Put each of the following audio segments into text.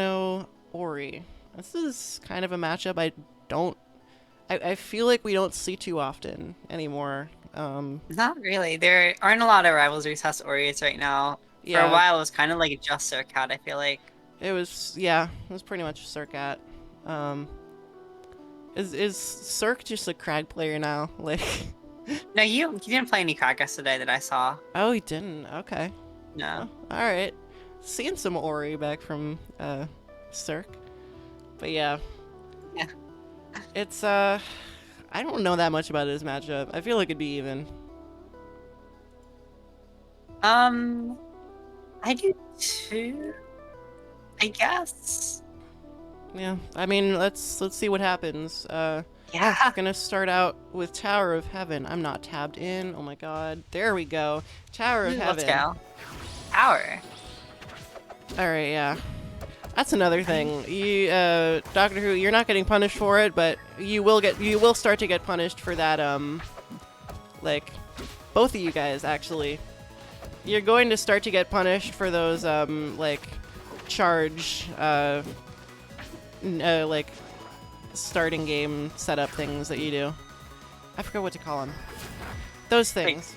Ranno, Ori. This is kind of a matchup I feel like we don't see too often anymore. Not really. There aren't a lot of rivalries past Aureus right now. For a Yeah, while, it was kind of like just Cat, I feel like. it was pretty much Circat. Um, is Cirque just a Crag player now? Like, No, you didn't play any Kragas today that I saw. oh, he didn't. Okay. No. Oh, all right. Seeing some Ori back from Cirque, but yeah, Yeah. it's I don't know that much about his matchup. I feel like it'd be even. Um, I do too, I guess. Yeah, I mean, let's see what happens. Yeah. Gonna start out with Tower of Heaven. I'm not tabbed in. Oh my god. There we go. Tower of Let's Heaven. go. Power. All right, yeah. That's another thing. You, Doctor Who, you're not getting punished for it, but you will start to get punished for that. Like, both of you guys actually. You're going to start to get punished for those, like, charge, like, starting game setup things that you do. I forget what to call them. Those Like, things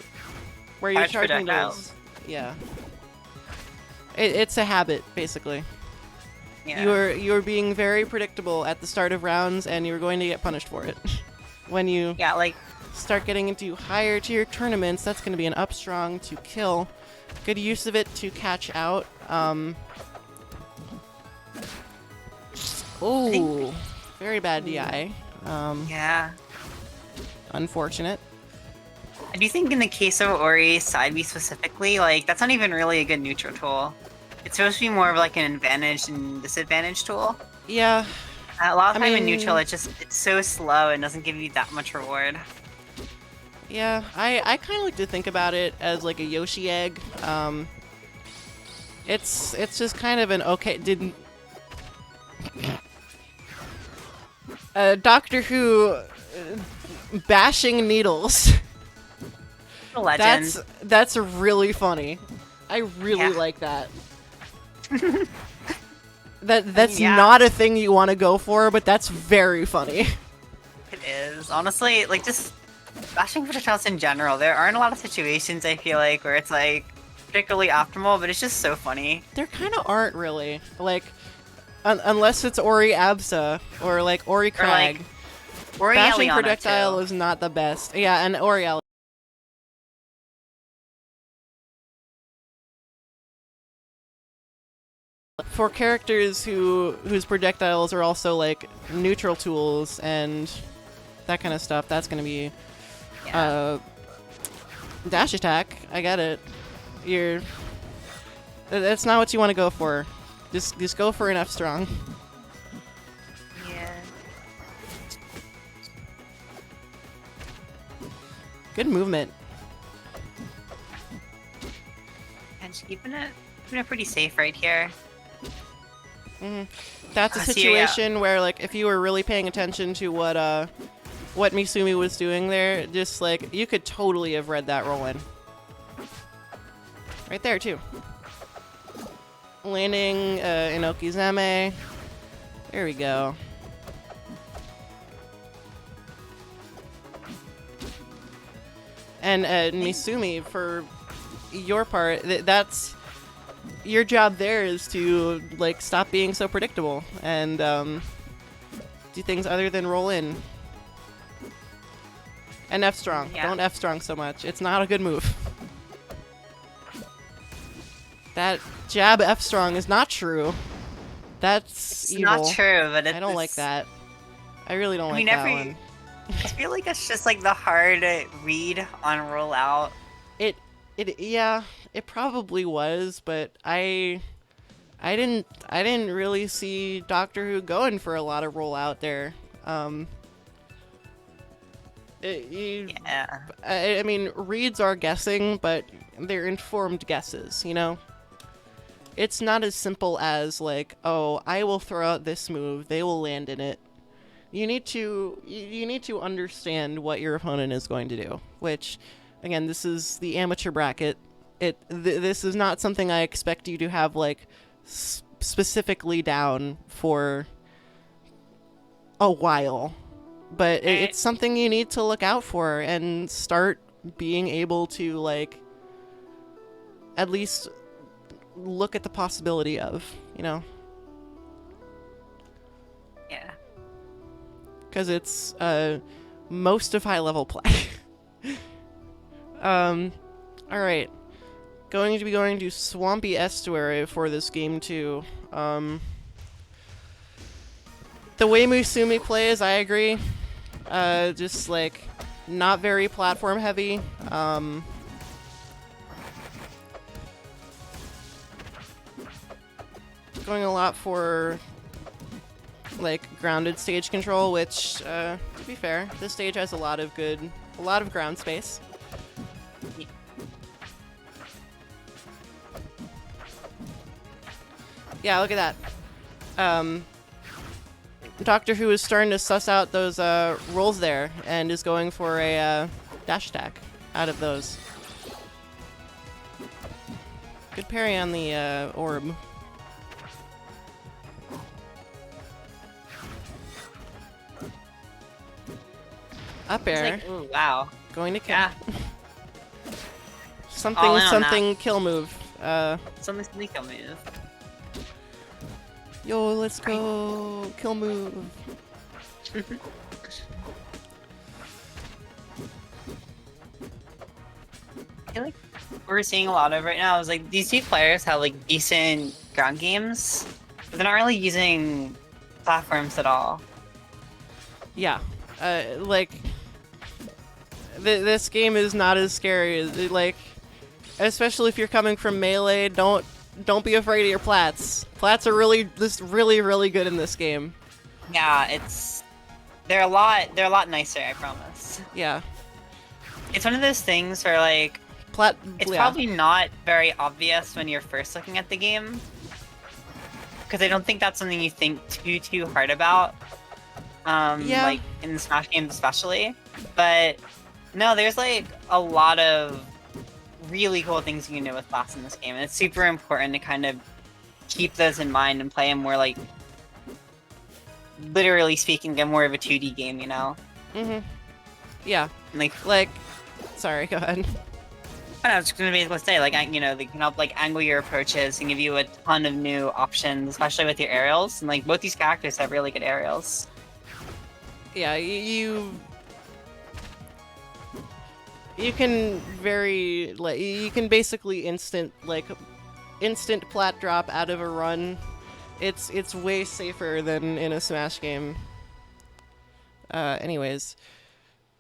where you're charge charging projectiles. those. Yeah. It's a habit, basically. Yeah. You're being very predictable at the start of rounds, and you're going to get punished for it. When you Yeah, like, start getting into higher tier tournaments, that's going to be an up strong to kill. Good use of it to catch out. I think, Oh, very bad DI. yeah. Unfortunate. I do think in the case of Ori side B specifically, like, that's not even really a good neutral tool. It's supposed to be more of like an advantage and disadvantage tool. Yeah, A lot I of time in neutral, mean, it's so slow and doesn't give you that much reward. yeah, I kind of like to think about it as like a Yoshi egg. It's just kind of an okay. Didn't Doctor Who bashing needles? A legend. That's really funny. I really Yeah. like that. That's Yeah, not a thing you want to go for, but that's very funny. it is. Honestly, like, just bashing projectiles in general, there aren't a lot of situations I feel like where it's like particularly optimal, but it's just so funny. There kind of aren't really like, unless it's Ori Absa or like Ori Or like Crag. Ori Bashing Eliana projectile too. is not the best. Yeah, and Ori for characters whose projectiles are also like neutral tools and that kind of stuff. That's gonna be Yeah. uh, dash attack. I get it. You're that's not what you want to go for. Just go for an F strong. Yeah. Good movement. And just keeping it pretty safe right here. That's a So yeah. situation where like if you were really paying attention to what Miisumi was doing there, just like you could totally have read that roll in. Right there too. Landing Inokizeme. There we go. And Miisumi, for your part, that's your job there is to like stop being so predictable and do things other than roll in. And F strong. Yeah. Don't F strong so much. It's not a good move. That jab F strong is not true. That's It's evil. not true, but I don't like that. I really don't I like mean, that one. I feel like it's just like the hard read on rollout. Yeah, it probably was, but I didn't really see Doctor Who going for a lot of rollout there. Yeah. I mean, reads are guessing, but they're informed guesses, you know? It's not as simple as, like, oh, I will throw out this move, they will land in it. You need to understand what your opponent is going to do, which, again, this is the amateur bracket. This is not something I expect you to have, like, specifically down for a while, but it's something you need to look out for and start being able to, like, at least look at the possibility of, you know? Yeah. Because it's most of high-level play. Alright. Going to be going to Swampy Estuary for this game, too. The way Miisumi plays, I agree. Just, like, not very platform-heavy. Going a lot for, like, grounded stage control, which, to be fair, this stage has a lot of ground space. Yeah, look at that. DoctorHu is starting to suss out those rolls there and is going for a dash attack out of those. Good parry on the orb. Up air. Like, ooh, wow. Going to kill. Yeah. something kill move. Something kill move. Yo, let's go. Kill move. I feel like we're seeing a lot of right now is like these two players have like decent ground games, but they're not really using platforms at all. Yeah. Like, this game is not as scary as, like, especially if you're coming from melee, don't be afraid of your plats. Plats are really good in this game. Yeah, they're a lot nicer, I promise. Yeah. It's one of those things where like it's probably not very obvious when you're first looking at the game, because I don't think that's something you think too hard about. Yeah. Like in the Smash games especially, but no, there's like a lot of really cool things you can do with plats in this game, and it's super important to kind of keep those in mind and play a more, like, literally speaking, a more of a 2D game, you know? Mm-hmm. Yeah. Like, sorry, go ahead. I was just gonna be able to say, like, you know, they can help, like, angle your approaches and give you a ton of new options, especially with your aerials, and, like, both these characters have really good aerials. Yeah, you can you can basically instant plat drop out of a run. It's way safer than in a Smash game. Anyways.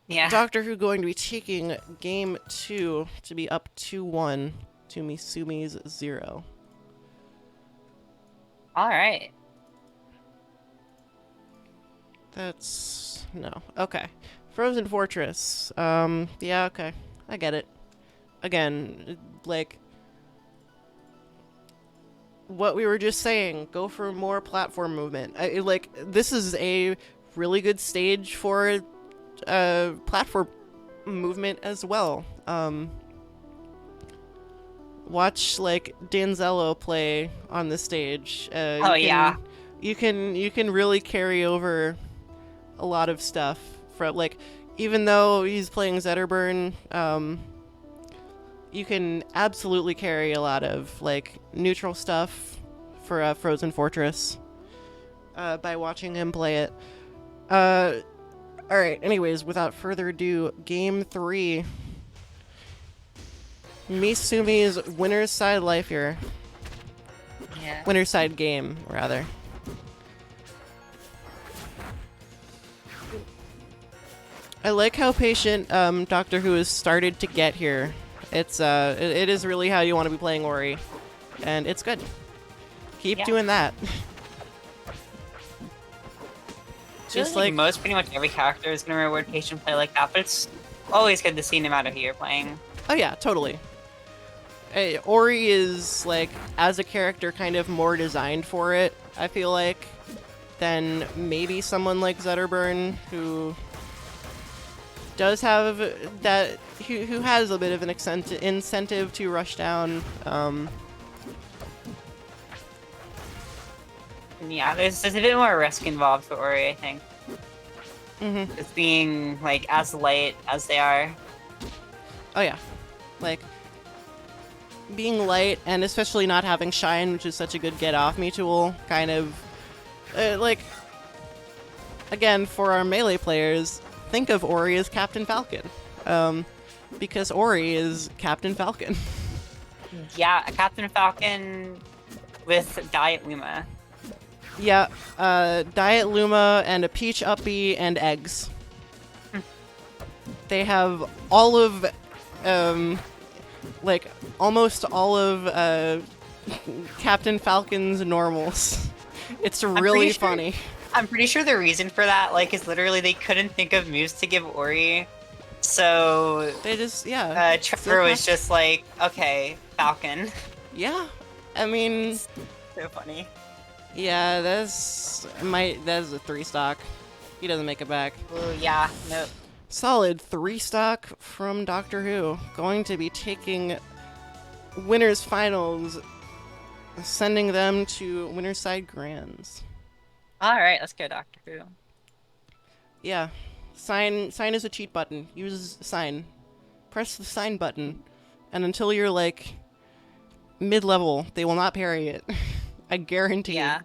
Yeah. DoctorHu going to be taking game 2 to be up 2-1 to Miisumi's 0. Alright. That's... no. Okay. Frozen Fortress. Yeah, okay. I get it. Again, like, what we were just saying, go for more platform movement. Like, this is a really good stage for platform movement as well. Watch, like, Danzello play on the stage. Yeah. You can really carry over a lot of stuff from, like, even though he's playing Zetterburn, you can absolutely carry a lot of, like, neutral stuff for Frozen Fortress by watching him play it. Alright, anyways, without further ado, game 3. Miisumi's winner's side life here. Yeah. Winner's side game, rather. I like how patient DoctorHu has started to get here. It is really how you want to be playing Ori, and it's good. Keep doing that. Just like most, pretty much every character is gonna reward patient play like that, but it's always good to see no matter who you're playing. Oh yeah, totally. Ori is, like, as a character, kind of more designed for it, I feel like, than maybe someone like Zetterburn, who does have that, who has a bit of an incentive to rush down. Yeah, there's a bit more risk involved for Ori, I think. Mm-hmm. It's being like as light as they are. Oh yeah, like being light and especially not having shine, which is such a good get off me tool. Kind of like again for our melee players, think of Ori as Captain Falcon, because Ori is Captain Falcon. Yeah, a Captain Falcon with Diet Luma. Yeah, Diet Luma and a Peach Uppy and eggs. They have all of, like, almost all of, Captain Falcon's normals. It's really funny. I'm pretty sure the reason for that, like, is literally they couldn't think of moves to give Ori. So, They just, yeah. Trevor was just like, okay, Falcon. Yeah, I mean, So funny. yeah, that's a 3 stock. He doesn't make it back. Ooh, yeah, nope. Solid 3 stock from Doctor Who. Going to be taking winners finals, sending them to Winner's Side Grands. Alright, let's go, Doctor Who. Yeah, sign is a cheat button. Use sign. Press the sign button, and until you're like mid-level, they will not parry it. I guarantee. Yeah.